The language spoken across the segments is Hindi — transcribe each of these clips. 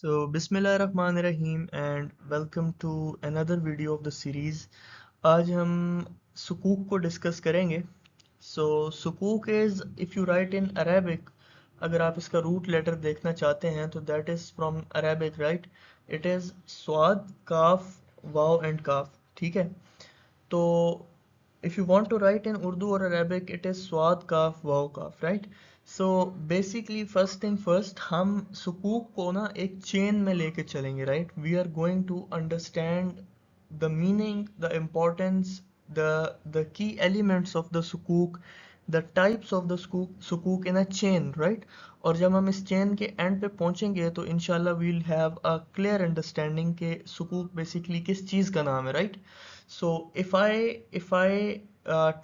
Bismillahirrahmanirrahim and welcome to another video of the series. आज हम सुकूक को डिस्कस करेंगे. सुकूक is if you write in Arabic, अगर आप इसका रूट लेटर देखना चाहते हैं तो that is from Arabic, right. It is स्वाद, काफ, वाव एंड काफ. ठीक है. तो if you want to write in Urdu or Arabic, it is swad, kaf, waw, kaf, right? So basically first thing first, हम सुकूक को ना एक चेन में लेके चलेंगे, right? We are going to understand the meaning, the importance, the key elements of the sukuk, the types of the sukuk in a chain, right? और जब हम इस चेन के एंड पे पहुंचेंगे तो इंशाल्लाह we'll have a clear understanding के सुकूक बेसिकली किस चीज़ का नाम है, right? So if I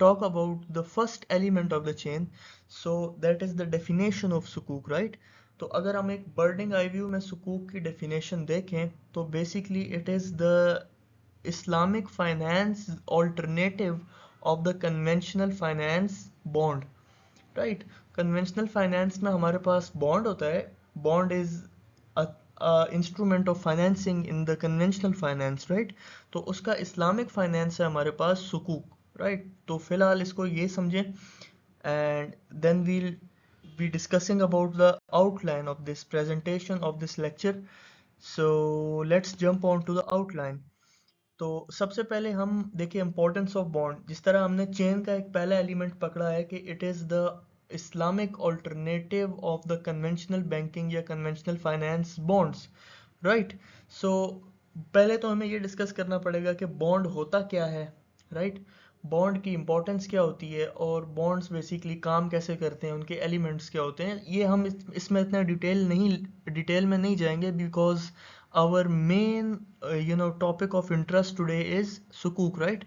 talk about the first element of the chain, so that is the definition of sukuk, right? तो अगर हम एक birding eye view में सुकूक की definition देखें तो basically it is the Islamic finance alternative of the conventional finance bond, right? Conventional finance में हमारे पास bond होता है. Bond is instrument of financing in the conventional finance, right. तो उसका इस्लामिक फाइनेंस है हमारे पास सुकूक, राइट. तो फिलहाल इसको ये समझें and then we'll be discussing about the outline of this presentation of this lecture. So let's jump on to the outline. तो सबसे पहले हम देखिए इंपॉर्टेंस ऑफ बॉन्ड. जिस तरह हमने चेन का एक पहला एलिमेंट पकड़ा है कि it is the Islamic alternative of the conventional banking या कन्वेंशनल फाइनेंस बॉन्ड्स, राइट. सो पहले तो हमें ये डिस्कस करना पड़ेगा कि बॉन्ड होता क्या है, राइट. बॉन्ड की इंपॉर्टेंस क्या होती है और बॉन्ड्स बेसिकली काम कैसे करते हैं, उनके एलिमेंट्स क्या होते हैं. ये हम इसमें इतना डिटेल में नहीं जाएंगे because our main topic of interest today is sukuk, right?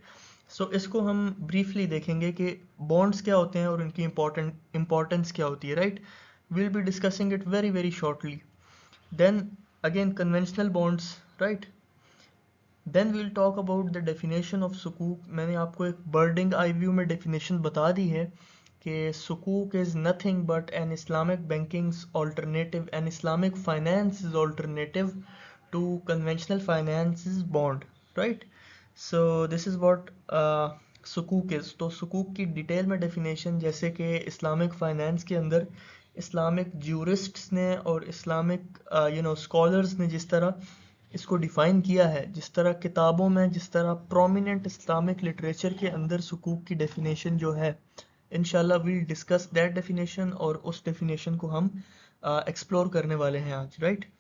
So इसको हम briefly देखेंगे कि bonds क्या होते हैं और उनकी importance क्या होती है, right? We'll be discussing it very very shortly. Then again conventional bonds, right? Then we'll talk about the definition of sukuk. मैंने आपको एक birding eye view में definition बता दी है कि sukuk is nothing but an Islamic banking's alternative, an Islamic finance's alternative to conventional finance's bond, right? So this is what sukuk is. तो sukuk की डिटेल में डेफिनेशन, जैसे कि इस्लामिक फाइनेंस के अंदर इस्लामिक ज्यूरिस्ट्स ने और इस्लामिक स्कॉलर्स ने जिस तरह इसको डिफ़ाइन किया है, जिस तरह किताबों में, जिस तरह प्रोमिनेंट इस्लामिक लिटरेचर के अंदर सुकूक की डेफिनेशन जो है, इंशाल्लाह वील डिस्कस दैट डेफिनेशन और उस डेफिनेशन को हम एक्सप्लोर करने वाले हैं आज, right.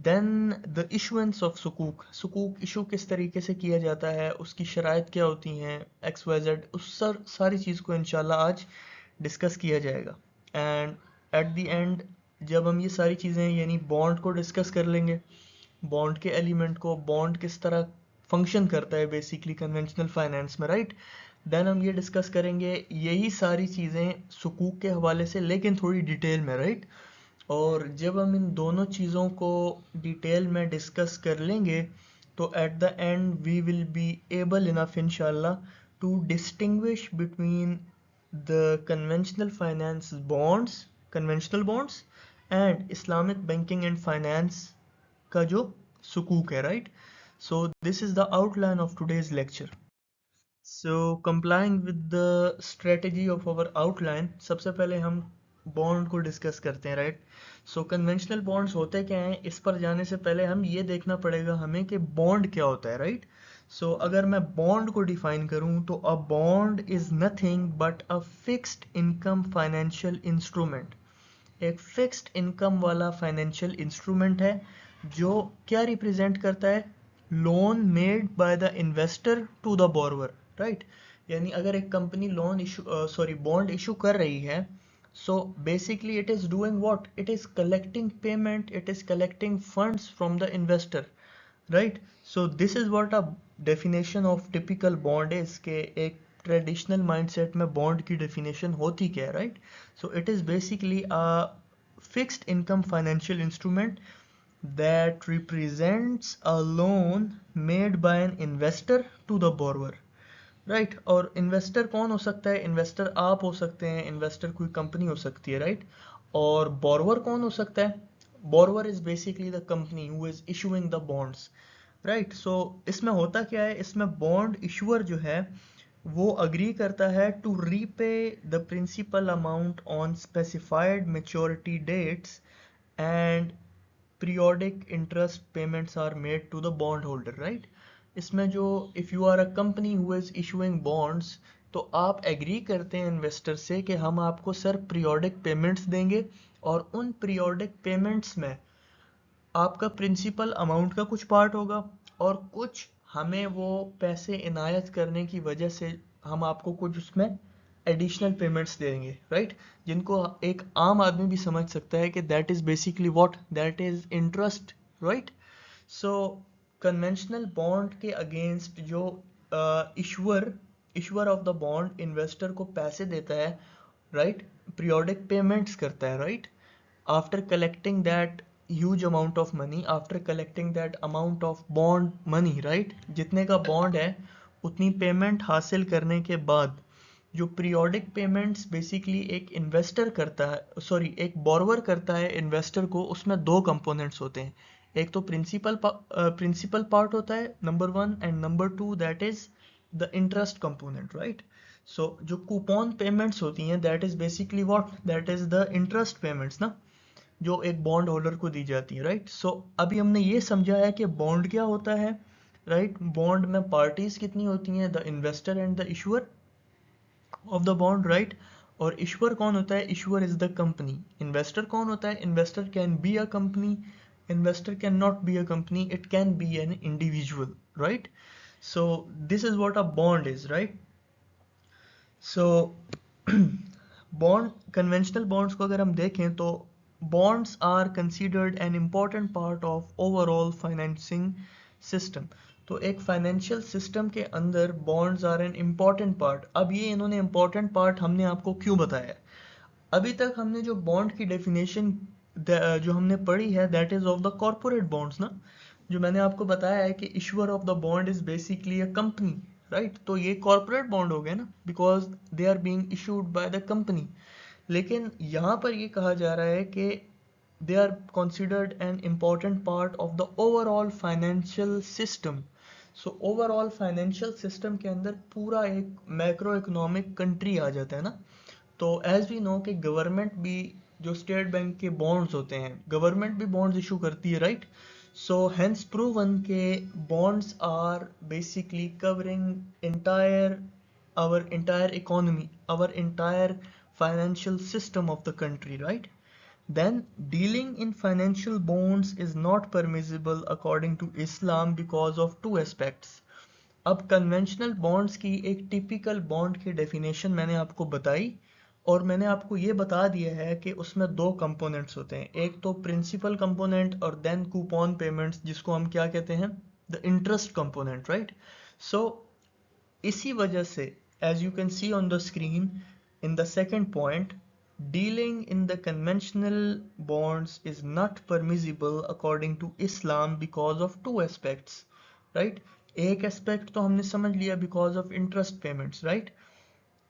Then the issuance of सुकूक. सुकूक इशू किस तरीके से किया जाता है, उसकी शराइत क्या होती हैं, एक्स वाई जेड, उस सारी चीज़ को इंशाल्लाह आज डिस्कस किया जाएगा. एंड एट द एंड जब हम ये सारी चीज़ें यानी बॉन्ड को डिस्कस कर लेंगे, बॉन्ड के एलिमेंट को, बॉन्ड किस तरह फंक्शन करता है बेसिकली कन्वेंशनल फाइनेंस में, राइट. देन हम ये डिस्कस करेंगे यही सारी चीज़ें सुकूक के हवाले से, लेकिन थोड़ी डिटेल में, राइट. और जब हम इन दोनों चीज़ों को डिटेल में डिस्कस कर लेंगे तो at the end we will be able enough इंशाल्लाह to distinguish between the conventional finance bonds, conventional bonds and Islamic banking and finance का जो सुकूक है, right. So this is the outline of today's lecture. So complying with the strategy of our outline, सबसे पहले हम बॉन्ड को डिस्कस करते हैं, राइट. सो कन्वेंशनल बॉन्ड्स होते क्या हैं, इस पर जाने से पहले हम ये देखना पड़ेगा हमें कि बॉन्ड क्या होता है, राइट. सो अगर मैं बॉन्ड को डिफाइन करूं तो a bond is nothing but a fixed income financial instrument. एक फिक्स्ड इनकम वाला फाइनेंशियल इंस्ट्रूमेंट है जो क्या रिप्रेजेंट करता है, loan made by the investor to the borrower, right. यानी अगर एक कंपनी बॉन्ड इशू कर रही है, so basically it is doing what, it is collecting payment, it is collecting funds from the investor, right. So this is what a definition of typical bond is कि एक ट्रेडिशनल माइंडसेट में बॉन्ड की डेफिनेशन होती क्या है, right. So it is basically a fixed income financial instrument that represents a loan made by an investor to the borrower, right. और इन्वेस्टर कौन हो सकता है, इन्वेस्टर आप हो सकते हैं, इन्वेस्टर कोई कंपनी हो सकती है, राइट. और बोरोवर कौन हो सकता है, borrower is basically the company who is issuing the bonds, right so इसमें होता क्या है, इसमें बॉन्ड इशूअर जो है वो अग्री करता है to repay the principal amount on specified maturity dates and periodic interest payments are made to the bond holder, right. इसमें जो if you are a company who is issuing bonds, तो आप एग्री करते हैं इन्वेस्टर से कि हम आपको सर पीरियोडिक पेमेंट्स देंगे, और उन पीरियोडिक पेमेंट्स में आपका प्रिंसिपल अमाउंट का कुछ पार्ट होगा, और कुछ हमें वो पैसे इनायत करने की वजह से हम आपको कुछ उसमें एडिशनल पेमेंट्स देंगे, राइट। जिनको एक आम आदमी भी समझ सकता है कि that is basically what, that is interest, right. So conventional bond के अगेंस्ट जो issuer issuer of the bond investor को पैसे देता है, राइट, पीरियोडिक पेमेंट्स करता है, right, after collecting that huge amount of money, after collecting that amount of bond money, right, जितने का बॉन्ड है उतनी पेमेंट हासिल करने के बाद जो पीरियोडिक पेमेंट्स बेसिकली एक इन्वेस्टर करता है, सॉरी एक बोरोवर करता है इन्वेस्टर को, उसमें दो कंपोनेंट्स होते हैं। एक तो प्रिंसिपल पार्ट होता है number one, and number two that is the interest component, right. So जो कूपन पेमेंट्स होती हैं that is basically what, that is the interest payments ना, जो एक बॉन्ड होल्डर को दी जाती है, राइट। सो अभी हमने ये समझा है कि बॉन्ड क्या होता है, राइट। बॉन्ड में पार्टीज कितनी होती हैं, the investor and the issuer of the bond, right. और इशूअर कौन होता है, issuer is the company. Investor कौन होता है, investor can be a company, investor can not be a company, it can be an individual, right. So this is what a bond is, right. So bond, conventional bonds को अगर हम देखें तो bonds are considered an important part of overall financing system. तो एक फाइनेंशियल सिस्टम के अंदर bonds are an important part. अब ये इन्होंने इम्पॉर्टेंट पार्ट हमने आपको क्यों बताया है? अभी तक हमने जो बॉन्ड की डेफिनेशन जो हमने पढ़ी है that is of the corporate bonds ना, जो मैंने आपको बताया है कि issuer of the bond is basically a company, right. तो ये कॉर्पोरेट बॉन्ड हो गए ना, because they are being issued by the company. लेकिन यहाँ पर ये कहा जा रहा है कि they are considered an important part of the overall financial system. So overall financial system के अंदर पूरा एक मैक्रो इकोनॉमिक कंट्री आ जाता है ना। तो एज वी नो कि गवर्नमेंट भी, जो स्टेट बैंक के बॉन्ड्स होते हैं, गवर्नमेंट भी बॉन्ड्स इशू करती है, राइट। सो हेंस प्रूवन के bonds are basically covering entire our entire economy, our entire financial system of the country, right? Then dealing in financial bonds is not permissible according to Islam because of two aspects. अब कन्वेंशनल बॉन्ड्स की एक टिपिकल बॉन्ड की डेफिनेशन मैंने आपको बताई, और मैंने आपको ये बता दिया है कि उसमें दो कंपोनेंट्स होते हैं, एक तो प्रिंसिपल कंपोनेंट और देन कूपन पेमेंट्स, जिसको हम क्या कहते हैं, the interest component, right. So इसी वजह से as you can see on the screen in the second point, dealing in the conventional bonds is not permissible according to Islam because of two aspects, right? एक एस्पेक्ट तो हमने समझ लिया, because of interest payments, right.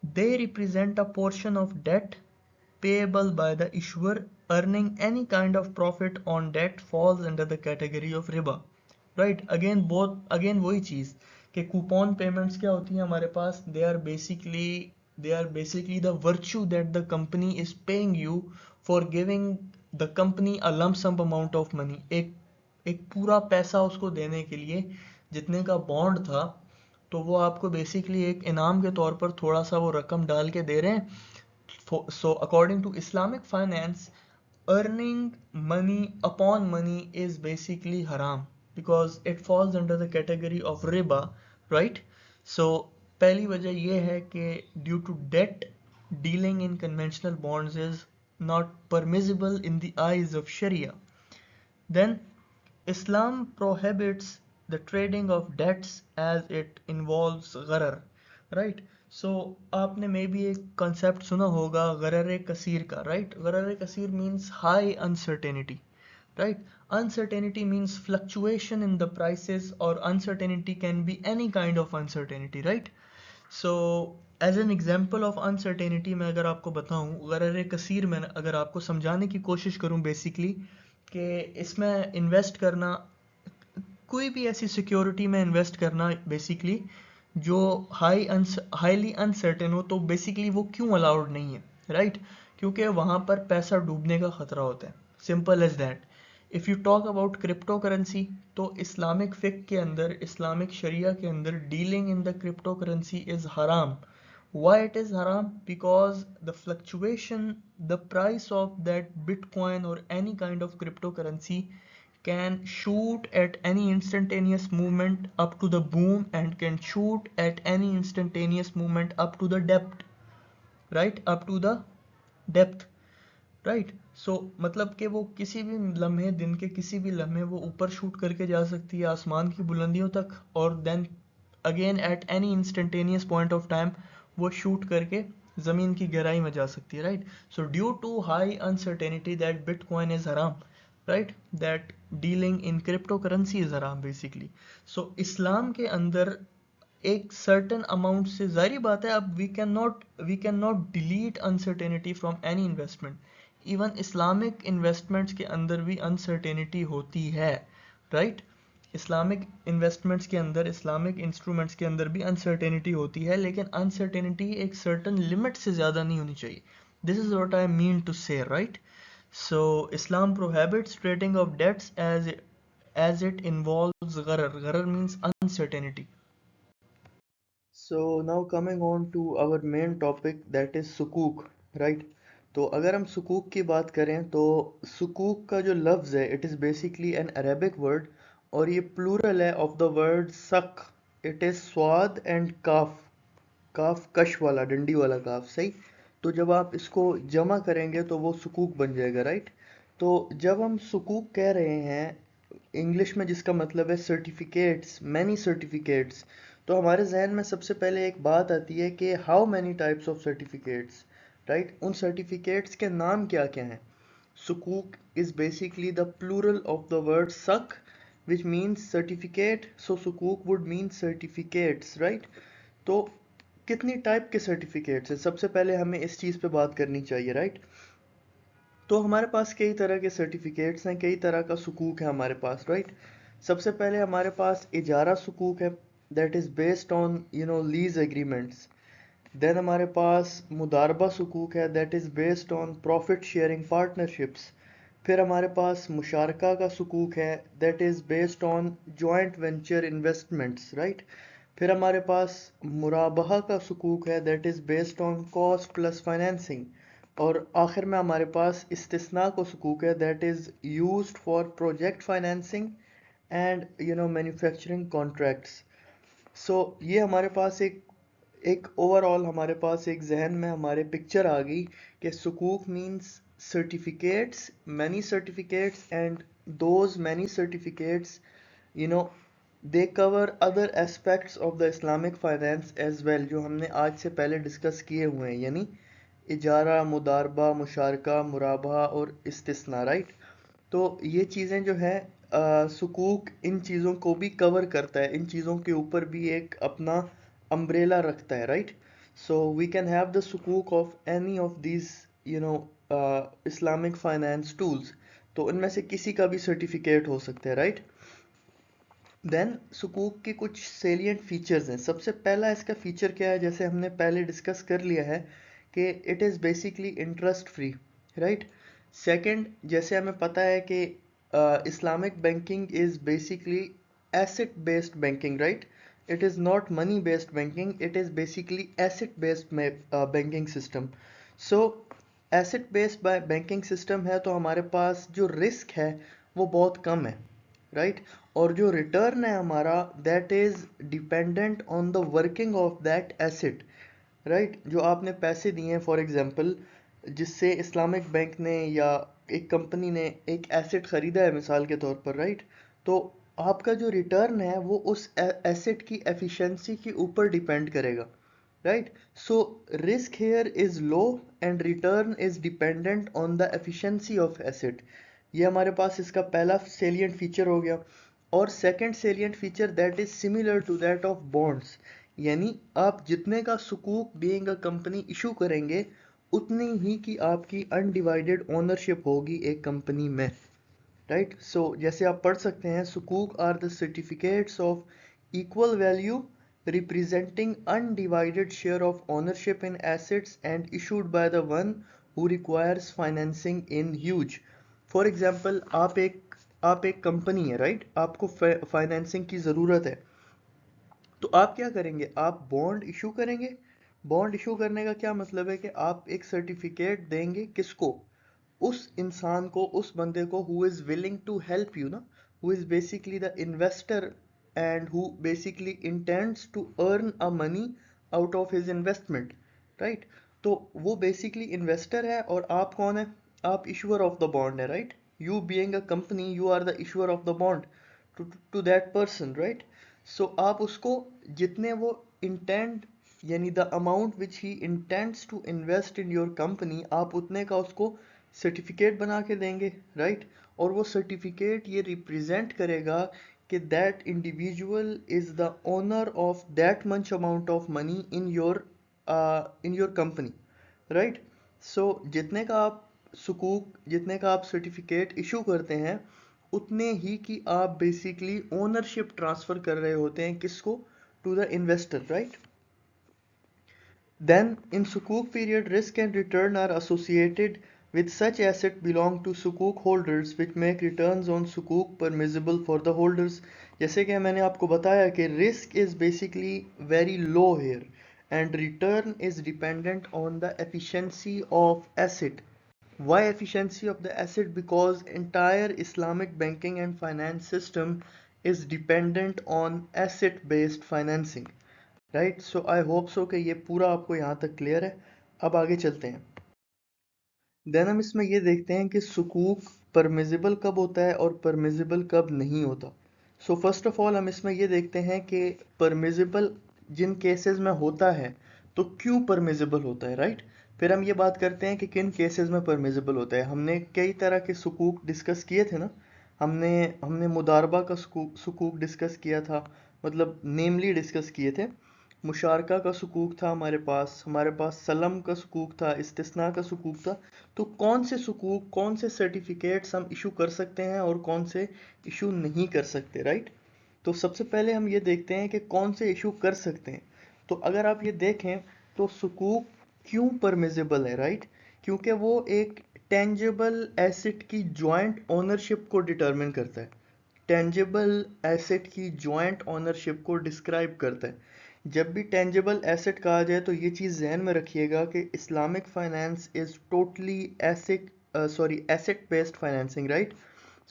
They represent a portion of debt payable by the issuer, earning any kind of profit on debt falls under the category of रिबा, राइट। अगेन वही चीज कि कूपन पेमेंट्स क्या होती हैं हमारे पास, they are basically the virtue that the company is paying you for giving the company a lump sum amount of money, एक पूरा पैसा उसको देने के लिए जितने का बॉन्ड था, तो वो आपको बेसिकली एक इनाम के तौर पर थोड़ा सा वो रकम डाल के दे रहे हैं। So according to Islamic finance, earning money upon money is basically haram because it falls under the category of riba, right? So पहली वजह ये है कि due to debt, dealing in conventional bonds is not permissible in the eyes of Sharia. Then Islam prohibits the trading of debts as it involves गरर, right? So आपने मे बी एक concept सुना होगा गरर कसीर का, right? गरर कसीर means high uncertainty, right? Uncertainty means fluctuation in the prices, or uncertainty can be any kind of uncertainty, right? So as an example of uncertainty मैं अगर आपको बताऊं, गरर कसीर में अगर आपको समझाने की कोशिश करूं बेसिकली, कि इसमें इन्वेस्ट करना, कोई भी ऐसी सिक्योरिटी में इन्वेस्ट करना बेसिकली जो हाईली अनसर्टेन हो, तो बेसिकली वो क्यों अलाउड नहीं है, राइट? क्योंकि वहाँ पर पैसा डूबने का खतरा होता है, simple as that. If you talk about crypto currency, तो इस्लामिक फिक के अंदर, इस्लामिक शरिया के अंदर, dealing in the crypto currency is हराम. Why it is haram? Because the fluctuation, the price of that Bitcoin or any kind of cryptocurrency can shoot at any instantaneous movement up to the boom, and can shoot at any instantaneous movement up to the depth, right? Up to the depth, right? So मतलब कि वो किसी भी लम्हे, दिन के किसी भी लम्हे वो ऊपर शूट करके जा सकती है आसमान की बुलंदियों तक, और then again at any instantaneous point of time वो शूट करके ज़मीन की गहराई में जा सकती है, right? So due to high uncertainty that bitcoin is हराम, right? That dealing in crypto currency is हराम बेसिकली. सो इस्लाम के अंदर एक सर्टेन अमाउंट से, जाहिर बात है, अब we can not delete uncertainty from any investment. Even Islamic investments के अंदर भी अनसर्टेनिटी होती है, राइट? इस्लामिक इन्वेस्टमेंट्स के अंदर, इस्लामिक इंस्ट्रूमेंट्स के अंदर भी अनसर्टेनिटी होती है, लेकिन अनसर्टेनिटी एक सर्टेन लिमिट से ज़्यादा नहीं होनी चाहिए. This is what I mean to say, right? So इस्लाम prohibits trading of debts as it involves गरर. गरर means uncertainty. So now coming on to our main topic, that is sukuk, right? तो अगर हम सुकूक की बात करें तो सुकूक का जो लफ्ज़ है, it is basically N Arabic word, और ये प्लूरल है ऑफ द वर्ड सक. इट इज़ स्वाद एंड काफ, काफ कश वाला, डंडी वाला काफ, सही? तो जब आप इसको जमा करेंगे तो वो सुकूक बन जाएगा, राइट? तो जब हम सुकूक कह रहे हैं इंग्लिश में, जिसका मतलब है सर्टिफिकेट्स, मैनी सर्टिफिकेट्स, तो हमारे जहन में सबसे पहले एक बात आती है कि how many types of certificates, right? उन सर्टिफिकेट्स के नाम क्या क्या हैं? Sukuk is basically the plural of the word sak, which means certificate. So sukuk would mean certificates, right? तो कितनी टाइप के सर्टिफिकेट्स हैं, सबसे पहले हमें इस चीज़ पे बात करनी चाहिए, राइट? तो हमारे पास कई तरह के सर्टिफिकेट्स हैं, कई तरह का सुकूक है हमारे पास, राइट? सबसे पहले हमारे पास इजारा सुकूक है, that is based on lease agreements. Then हमारे पास मुदारबा सुकूक है, that is based on profit sharing partnerships. फिर हमारे पास मुशारका का सुकूक है, that is based on joint venture investments, right? फिर हमारे पास मुराबहा का सुकूक है, that is based on cost plus financing. और आखिर में हमारे पास इस्तिस्ना को सुकूक है, that is used for project financing and manufacturing contracts. सो ये हमारे पास एक ओवरऑल हमारे पास एक जहन में हमारे पिक्चर आ गई कि सुकूक means certificates, many certificates, and those many certificates you know they cover other aspects of the Islamic finance as well, जो हमने आज से पहले डिस्कस किए हुए हैं, यानी इजारा, मुदारबा, मुशारका, मुराबा और इस्तिस्ना, राइट? तो ये चीज़ें जो है सुकूक इन चीज़ों को भी कवर करता है, इन चीज़ों के ऊपर भी एक अपना अम्ब्रेला रखता है, right? So we can have the सुकूक of any of these Islamic finance tools. तो इनमें से किसी का भी सर्टिफिकेट हो सकता है, राइट? देन सुकूक के कुछ सेलिएंट फीचर्स हैं. सबसे पहला इसका फीचर क्या है, जैसे हमने पहले डिस्कस कर लिया है कि it is basically interest free, right? Second, जैसे हमें पता है कि Islamic banking is basically asset based banking, right? It is not money based banking, it is basically asset based banking system. So asset based banking system है, तो हमारे पास जो रिस्क है वो बहुत कम है, राइट? और जो रिटर्न है हमारा, that is dependent on the working of that asset, right? जो आपने पैसे दिए हैं फॉर एग्जांपल, जिससे इस्लामिक बैंक ने या एक कंपनी ने एक एसेट ख़रीदा है मिसाल के तौर पर, राइट? तो आपका जो रिटर्न है वो उस एसेट की एफिशिएंसी के ऊपर डिपेंड करेगा, right? So risk here is low and return is dependent on the efficiency of asset. ये हमारे पास इसका पहला सेलिएंट फीचर हो गया. और second salient feature, that is similar to that of bonds, यानी आप जितने का सुकूक बीइंग अ कंपनी इशू करेंगे, उतनी ही की आपकी अनडिवाइडेड ओनरशिप होगी एक कंपनी में, राइट। सो जैसे आप पढ़ सकते हैं, सुकूक are the certificates of equal value representing undivided share of ownership in assets and issued by the one who requires financing in huge. For example, आप एक कंपनी है, राइट, आपको फाइनेंसिंग की ज़रूरत है, तो आप क्या करेंगे, आप बॉन्ड इशू करेंगे। बॉन्ड इशू करने का क्या मतलब है कि आप एक सर्टिफिकेट देंगे, किसको, उस इंसान को, उस बंदे को who is willing to help you ना, who is basically the investor and who basically intends to earn a money out of his investment, right. तो वो बेसिकली इन्वेस्टर है और आप कौन है, आप इशूअर ऑफ द बॉन्ड है, right. You being a company, you are the issuer of the bond to that person, right. So आप उसको जितने वो इंटेंड, यानी the amount which he intends to invest in your company, आप उतने का उसको सर्टिफिकेट बना के देंगे, राइट। और वो सर्टिफिकेट ये रिप्रेजेंट करेगा कि that individual is the owner of that much amount of money in your company, right. So जितने का आप सर्टिफिकेट इशू करते हैं, उतने ही की आप बेसिकली ओनरशिप ट्रांसफर कर रहे होते हैं, किसको, to the investor, right. Then, in Sukuk period, risk and return are associated with such asset belong to Sukuk holders which make returns on Sukuk permissible for the holders. जैसे कि मैंने आपको बताया कि risk is basically very low here and return is dependent on the efficiency of asset. Why efficiency of the asset? Because entire Islamic banking and finance system is dependent on asset based financing. Right. So I hope so कि ये पूरा आपको यहाँ तक क्लियर है। अब आगे चलते हैं। देन हम इसमें ये देखते हैं कि सुकूक परमिजिबल कब होता है और परमिजिबल कब नहीं होता। सो फर्स्ट ऑफ ऑल हम इसमें ये देखते हैं कि परमिजिबल जिन केसेस में होता है तो क्यों परमिजिबल होता है, राइट। फिर हम ये बात करते हैं कि किन केसेस में परमिजिबल होता है। हमने कई तरह के सुकूक डिस्कस किए थे ना। हमने हमने मुदारबा का सुकूक डिस्कस किया था, मतलब नेमली डिस्कस किए थे। मुशारका का सुकूक था हमारे पास सलम का सुकूक था, इस्तिस्ना का सुकूक था। तो कौन से सुकूक, कौन से सर्टिफिकेट्स हम इशू कर सकते हैं और कौन से इशू नहीं कर सकते, राइट। तो सबसे पहले हम ये देखते हैं कि कौन से इशू कर सकते हैं। तो अगर आप ये देखें तो सुकूक क्यों परमिजिबल है, राइट, क्योंकि वो एक टेंजिबल एसेट की जॉइंट ओनरशिप को डिटरमिन करता है, टेंजिबल एसेट की जॉइंट ओनरशिप को डिस्क्राइब करता है। जब भी टेंजिबल एसेट कहा जाए तो ये चीज़ जहन में रखिएगा कि Islamic finance is totally asset based financing, right.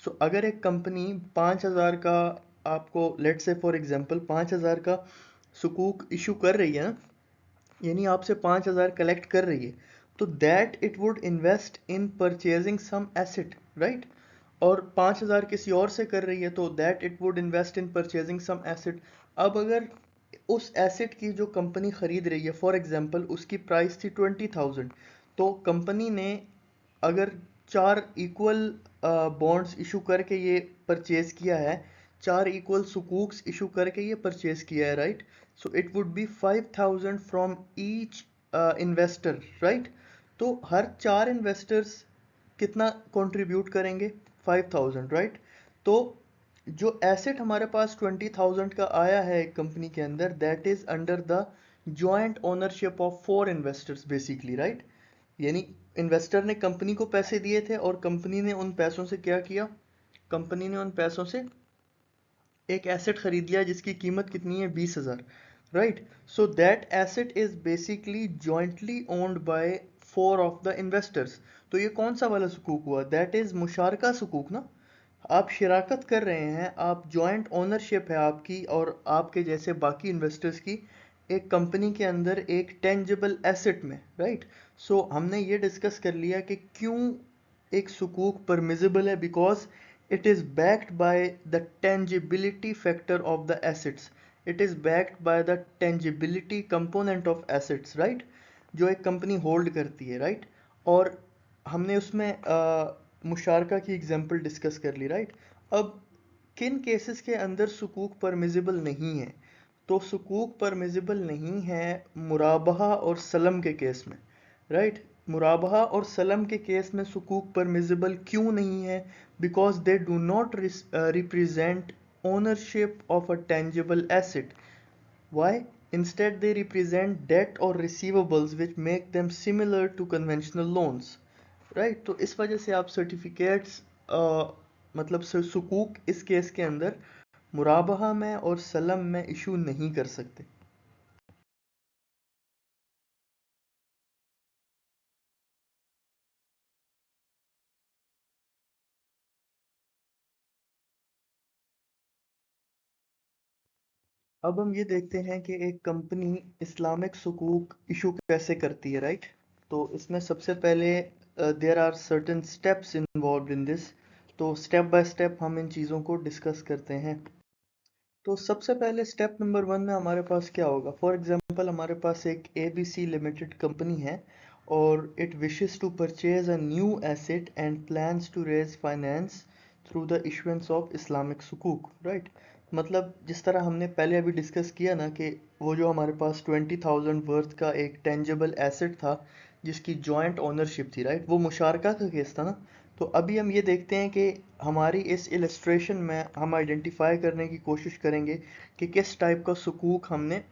So अगर एक कंपनी 5,000 का, आपको लेट से फॉर एग्जांपल 5,000 का सुकूक इशू कर रही है ना, यानी आपसे 5,000 कलेक्ट कर रही है, तो that it would invest in purchasing some asset, right. और 5,000 किसी और से कर रही है तो that it would invest in purchasing some asset. अब अगर उस एसेट की जो कंपनी खरीद रही है, फॉर एग्जांपल उसकी प्राइस थी 20,000, तो कंपनी ने अगर 4 इक्वल बॉन्ड्स इशू करके ये परचेज किया है, 4 इक्वल सुकूक्स इशू करके ये परचेज किया है, right. So it would be 5,000 from each investor, right. तो हर 4 इन्वेस्टर्स कितना कंट्रीब्यूट करेंगे, 5,000, राइट। तो जो एसेट हमारे पास 20,000 का आया है एक कंपनी के अंदर, that is under the joint ownership of 4 investors basically, right. यानी इन्वेस्टर ने कंपनी को पैसे दिए थे और कंपनी ने उन पैसों से क्या किया, कंपनी ने उन पैसों से एक एसेट खरीद लिया जिसकी कीमत कितनी है, 20,000, right. So that asset is basically jointly owned by 4 of the investors. तो ये कौन सा वाला सुकूक हुआ, दैट इज मुशारका सुकूक ना। आप शिराकत कर रहे हैं, आप जॉइंट ओनरशिप है आपकी और आपके जैसे बाकी इन्वेस्टर्स की एक कंपनी के अंदर एक टेंजिबल एसेट में, राइट। सो हमने ये डिस्कस कर लिया कि क्यों एक सुकूक परमिजिबल है, because it is backed by the tangibility factor of the assets, it is backed by the tangibility component of assets, right, जो एक कंपनी होल्ड करती है, राइट। और हमने उसमें मुशारका की एग्जांपल डिस्कस कर ली, राइट। अब किन केसेस के अंदर सुकूक परमिजिबल नहीं है, तो सुकूक परमिजिबल नहीं है मुराबहा और सलम के केस में, राइट। मुराबहा और सलम के केस में सुकूक परमिसिबल क्यों नहीं है? Because they do not represent ownership of a tangible asset. Why? Instead, they represent debt or receivables which make them similar to conventional loans. Right? तो इस वजह से आप सर्टिफिकेट्स मतलब सुकूक इस केस के अंदर मुराबहा में और सलम में इशू नहीं कर सकते। अब हम ये देखते हैं कि एक कंपनी इस्लामिक सुकूक इशू कैसे करती है, राइट? तो इसमें सबसे पहले there are certain steps involve in this. तो स्टेप बाय स्टेप हम इन चीज़ों को डिस्कस करते हैं। तो सबसे पहले स्टेप नंबर 1 में हमारे पास क्या होगा? फॉर एग्जांपल हमारे पास एक ABC लिमिटेड कंपनी है और it wishes to purchase a new asset and plans to raise finance through the issuance of Islamic सुकूक, राइट? मतलब जिस तरह हमने पहले अभी डिस्कस किया ना कि वो जो हमारे पास 20,000 वर्थ का एक टेंजिबल एसेट था जिसकी जॉइंट ओनरशिप थी, राइट? वो मुशारका का केस था ना। तो अभी हम ये देखते हैं कि हमारी इस इलस्ट्रेशन में हम आइडेंटिफाई करने की कोशिश करेंगे कि किस टाइप का सुकूक हमने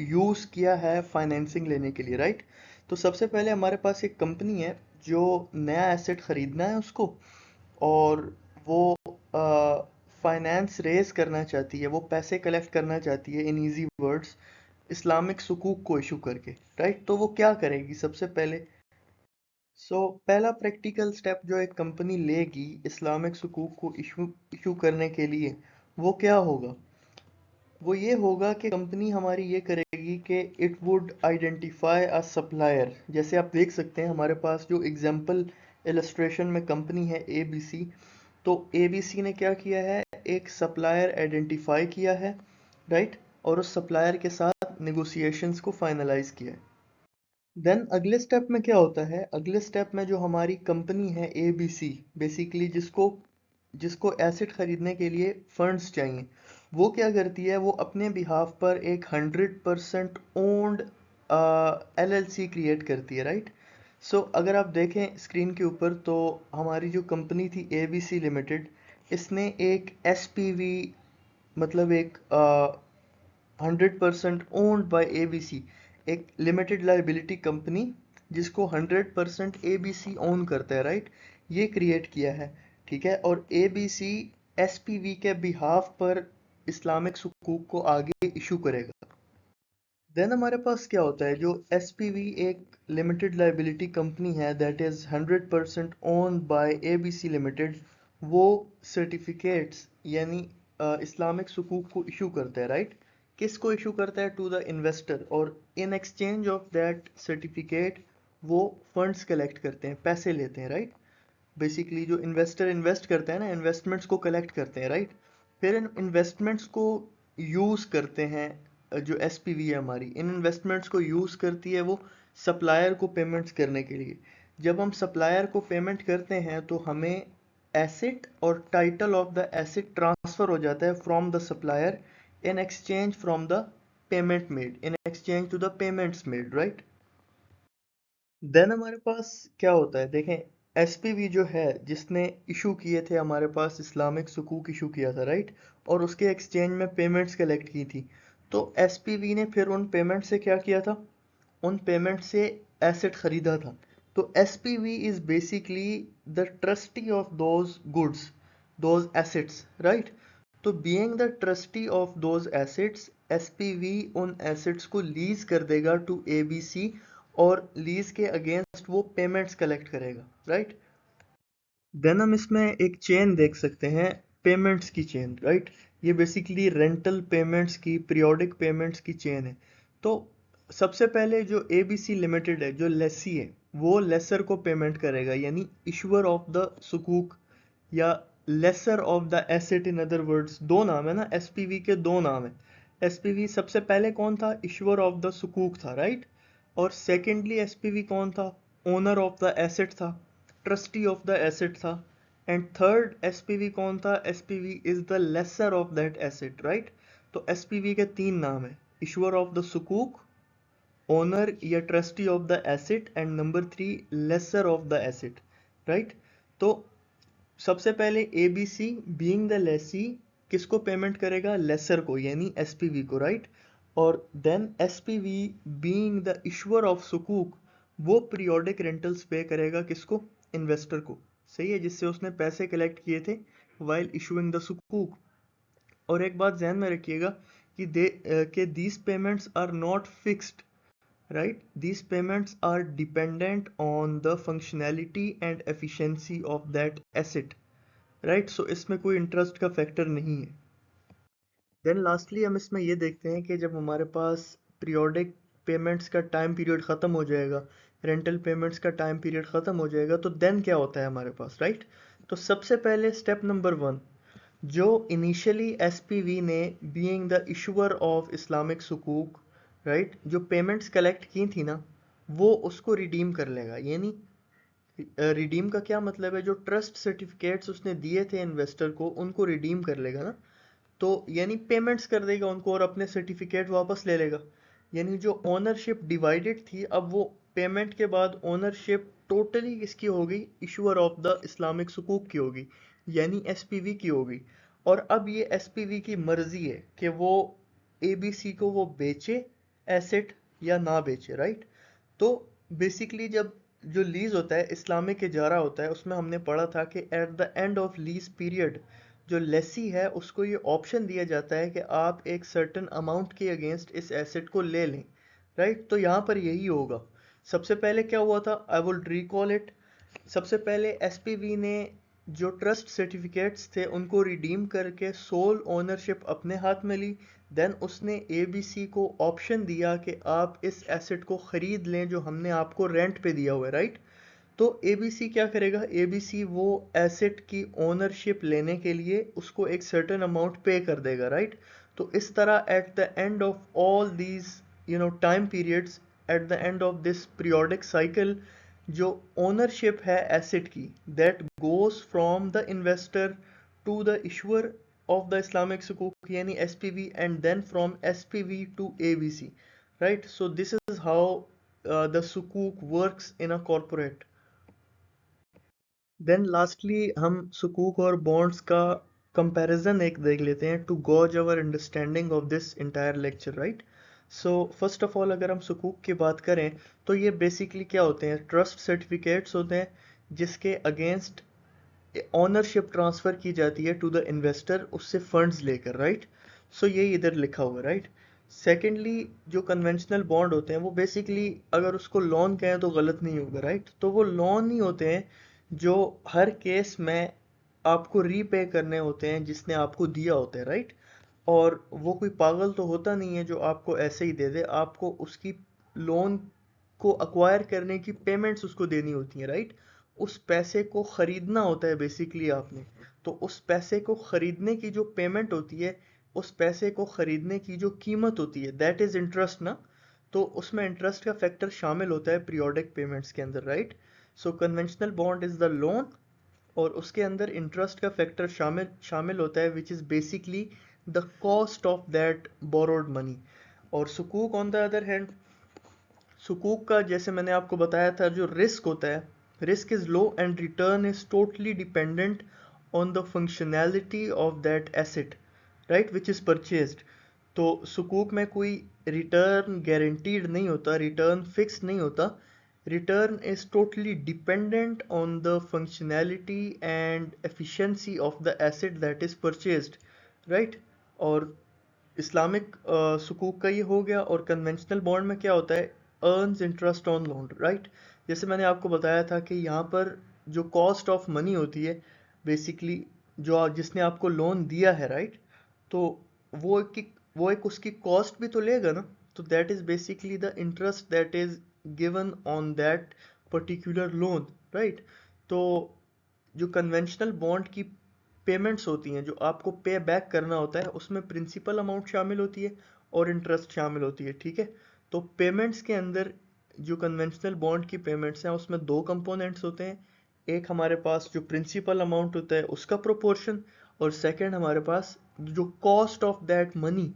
यूज़ किया है फाइनेंसिंग लेने के लिए, राइट? तो सबसे पहले हमारे पास एक कंपनी है जो नया एसेट ख़रीदना है उसको, और वो फाइनेंस रेज करना चाहती है, वो पैसे कलेक्ट करना चाहती है, इन इजी वर्ड्स इस्लामिक सुकूक को इशू करके, राइट? तो वो क्या करेगी सबसे पहले? पहला प्रैक्टिकल स्टेप जो एक कंपनी लेगी इस्लामिक सुकूक को इशू इशू करने के लिए, वो क्या होगा? वो ये होगा कि कंपनी हमारी ये करेगी कि it would identify a supplier. जैसे आप देख सकते हैं हमारे पास जो एग्जांपल इलस्ट्रेशन में कंपनी है ABC, तो ABC ने क्या किया है? एक सप्लायर आइडेंटिफाई किया है, राइट? और उस सप्लायर के साथ नेगोशिएशंस को फाइनलाइज किया है। देन अगले स्टेप में क्या होता है? अगले स्टेप में जो हमारी कंपनी है ABC, बेसिकली जिसको जिसको एसेट खरीदने के लिए फंड्स चाहिए, वो क्या करती है? वो अपने बिहाफ पर एक 100% ओन्ड LLC क्रिएट करती है, राइट? अगर आप देखें स्क्रीन के ऊपर, तो हमारी जो कंपनी थी ABC लिमिटेड, इसने एक SPV, मतलब एक 100% ओन्ड बाय ABC, एक लिमिटेड लाइबिलिटी कंपनी जिसको 100% ABC ओन करता है, राइट? ये क्रिएट किया है, ठीक है? और ABC SPV के बिहाफ पर इस्लामिक सुकूक को आगे इशू करेगा। देन हमारे पास क्या होता है? जो SPV एक लिमिटेड लाइबिलिटी कंपनी है that is 100% owned by ABC limited, वो सर्टिफिकेट्स यानी इस्लामिक सुकूक को इशू करता है, राइट? किसको इशू करता है? To the investor. और in exchange of that certificate वो फंड्स कलेक्ट करते हैं, पैसे लेते हैं, राइट? बेसिकली जो इन्वेस्टर इन्वेस्ट करते हैं ना, इन्वेस्टमेंट्स को कलेक्ट करते हैं, राइट? फिर इन इन्वेस्टमेंट्स को यूज़ करते हैं, जो SPV है हमारी, इन इन्वेस्टमेंट्स को यूज़ करती है वो सप्लायर को पेमेंट्स करने के लिए। जब हम सप्लायर को पेमेंट करते हैं तो हमें एसेट और title of the asset transfer हो जाता है from the supplier in exchange from the payment made, in exchange to the payments made, right? Then हमारे पास क्या होता है? देखें SPV जो है जिसने इशू किए थे हमारे पास इस्लामिक सुकूक इशू किया था, राइट? और उसके एक्सचेंज में पेमेंट्स कलेक्ट की थी। तो SPV ने फिर उन पेमेंट से क्या किया था? उन पेमेंट से एसेट खरीदा था। तो SPV is basically the trustee of those goods, those assets, right? तो being the trustee of those assets, SPV उन एसेट्स को लीज कर देगा टू ABC, और लीज के अगेंस्ट वो पेमेंट्स कलेक्ट करेगा, राइट? देन हम इसमें एक चेन देख सकते हैं, पेमेंट्स की चेन, राइट? ये बेसिकली रेंटल पेमेंट्स की, पीरियोडिक पेमेंट्स की चेन है। तो सबसे पहले जो ABC लिमिटेड है, जो लेसी है, वो लेसर को पेमेंट करेगा, यानी इशूअर ऑफ द सुकूक या lessor of the asset. In other words, दो नाम है ना, SPV के दो नाम है। SPV सबसे पहले कौन था? इशूअर ऑफ द सुकूक था, राइट? और सेकेंडली SPV कौन था? ओनर ऑफ द एसेट था, ट्रस्टी ऑफ द एसेट था। एंड थर्ड SPV कौन था? SPV is the lessor of that asset, right? तो SPV के तीन नाम है, इशूअर ऑफ द सुकूक, ओनर या trustee of the asset, and number 3 lessor of the asset, right. तो सबसे पहले A B C being the lessee किसको पेमेंट करेगा, लेसर को यानी एसपीवी को, राइट। और then SPV being the issuer of सुकूक वो पीरियोडिक रेंटल्स पे करेगा किसको, इन्वेस्टर को, सही है, जिससे उसने पैसे कलेक्ट किए थे वाइल इशूइंग द सुकूक। और एक बात ध्यान में रखिएगा कि these payments are not fixed, right? These payments are dependent on the functionality and efficiency of that asset, right? So इसमें कोई इंटरेस्ट का फैक्टर नहीं है। देन लास्टली हम इसमें ये देखते हैं कि जब हमारे पास पीरियोडिक पेमेंट्स का टाइम पीरियड ख़त्म हो जाएगा, रेंटल पेमेंट्स का टाइम पीरियड ख़त्म हो जाएगा, तो देन क्या होता है हमारे पास, राइट। तो सबसे पहले स्टेप नंबर 1, जो इनिशियली एसपीवी ने being the issuer of Islamic सुकूक, राइट, जो पेमेंट्स कलेक्ट की थी ना, वो उसको रिडीम कर लेगा। यानी रिडीम का क्या मतलब है, जो ट्रस्ट सर्टिफिकेट्स उसने दिए थे इन्वेस्टर को उनको रिडीम कर लेगा ना, तो यानी पेमेंट्स कर देगा उनको और अपने सर्टिफिकेट वापस ले लेगा। यानी जो ओनरशिप डिवाइडेड थी, अब वो पेमेंट के बाद ओनरशिप टोटली किसकी होगी, इशूअर ऑफ द इस्लामिक सुकूक की होगी, यानी एसपीवी की होगी। और अब ये एसपीवी की मर्जी है कि वो एबीसी को वो बेचे एसेट या ना बेचे, राइट। तो बेसिकली जब जो लीज होता है इस्लामिक इजारा होता है, उसमें हमने पढ़ा था कि eight the end of lease period जो लेसी है उसको ये ऑप्शन दिया जाता है कि आप एक सर्टेन अमाउंट के अगेंस्ट इस एसेट को ले लें, राइट। तो यहाँ पर यही होगा। सबसे पहले क्या हुआ था, आई विल रिकॉल इट। सबसे पहले एसपीवी ने जो ट्रस्ट सर्टिफिकेट्स थे उनको रिडीम करके सोल ओनरशिप अपने हाथ में ली। देन उसने एबीसी को ऑप्शन दिया कि आप इस एसेट को खरीद लें जो हमने आपको रेंट पे दिया हुआ है, राइट। तो एबीसी क्या करेगा, एबीसी वो एसेट की ओनरशिप लेने के लिए उसको एक सर्टेन अमाउंट पे कर देगा, राइट। तो इस तरह at the end of all these time periods, at the end of this periodic cycle, जो ओनरशिप है एसेट की, that goes from the investor to the issuer of the Islamic Sukuk yani SPV, and then from SPV to ABC, right? So this is how the Sukuk works in a corporate. Then lastly हम Sukuk और bonds का comparison एक देख लेते हैं to gauge our understanding of this entire lecture, right? So first of all अगर हम Sukuk की बात करें तो ये basically क्या होते हैं, trust certificates होते हैं जिसके against ओनरशिप ट्रांसफर की जाती है टू द इन्वेस्टर उससे फंड्स लेकर, राइट। सो ये इधर लिखा हुआ है, राइट। सेकेंडली जो कन्वेंशनल बॉन्ड होते हैं वो बेसिकली अगर उसको लोन कहें तो गलत नहीं होगा, राइट। तो वो लोन ही होते हैं जो हर केस में आपको रीपे करने होते हैं जिसने आपको दिया होता है, राइट। और वो कोई पागल तो होता नहीं है जो आपको ऐसे ही दे दे, आपको उसकी लोन को अक्वायर करने की पेमेंट्स उसको देनी होती हैं, राइट। उस पैसे को खरीदना होता है बेसिकली आपने। तो उस पैसे को खरीदने की जो पेमेंट होती है, उस पैसे को खरीदने की जो कीमत होती है, दैट इज इंटरेस्ट ना। तो उसमें इंटरेस्ट का फैक्टर शामिल होता है पीरियोडिक पेमेंट्स के अंदर, right. So conventional bond is the loan और उसके अंदर इंटरेस्ट का फैक्टर शामिल शामिल होता है which is basically the cost of that borrowed money. और सुकूक ऑन द अदर हैंड, सुकूक का जैसे मैंने आपको बताया था जो रिस्क होता है, risk is low and return is totally dependent on the functionality of that asset, right, which is purchased. तो सुकूक में कोई रिटर्न गारंटीड नहीं होता, रिटर्न फिक्स नहीं होता। Return is totally dependent on the functionality and efficiency of the asset that is purchased, right. और इस्लामिक सुकूक का ये हो गया। और कन्वेंशनल बॉन्ड में क्या होता है, earns interest on loan, right. जैसे मैंने आपको बताया था कि यहाँ पर जो कॉस्ट ऑफ मनी होती है बेसिकली, जो जिसने आपको लोन दिया है, राइट, तो वो एक उसकी कॉस्ट भी तो लेगा ना। तो that is basically the interest that is given on that particular loan, right. तो जो कन्वेंशनल बॉन्ड की पेमेंट्स होती हैं जो आपको पे बैक करना होता है, उसमें प्रिंसिपल अमाउंट शामिल होती है और इंटरेस्ट शामिल होती है, ठीक है। तो पेमेंट्स के अंदर जो कन्वेंशनल बॉन्ड की पेमेंट्स हैं उसमें दो कंपोनेंट्स होते हैं। एक हमारे पास जो प्रिंसिपल अमाउंट होता है उसका प्रोपोर्शन, और सेकंड हमारे पास जो कॉस्ट ऑफ दैट मनी,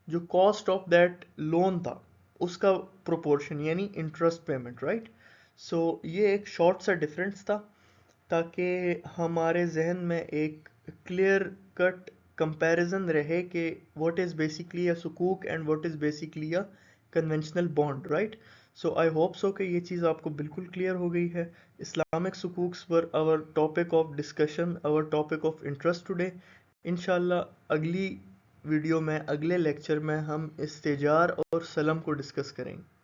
जो कॉस्ट ऑफ दैट लोन था, उसका प्रोपोर्शन यानी इंटरेस्ट पेमेंट, राइट। सो ये एक शॉर्ट सा डिफरेंस था ताकि हमारे जहन में एक क्लियर कट कंपैरिजन रहे कि व्हाट इज़ बेसिकली अ सुकूक and what is basically a conventional bond, right. So I hope so कि ये चीज़ आपको बिल्कुल क्लियर हो गई है। इस्लामिक सुकूक्स were our topic of discussion, our topic of interest today. इंशाल्लाह अगली वीडियो में, अगले लेक्चर में हम इस्तेजार और सलम को डिस्कस करेंगे।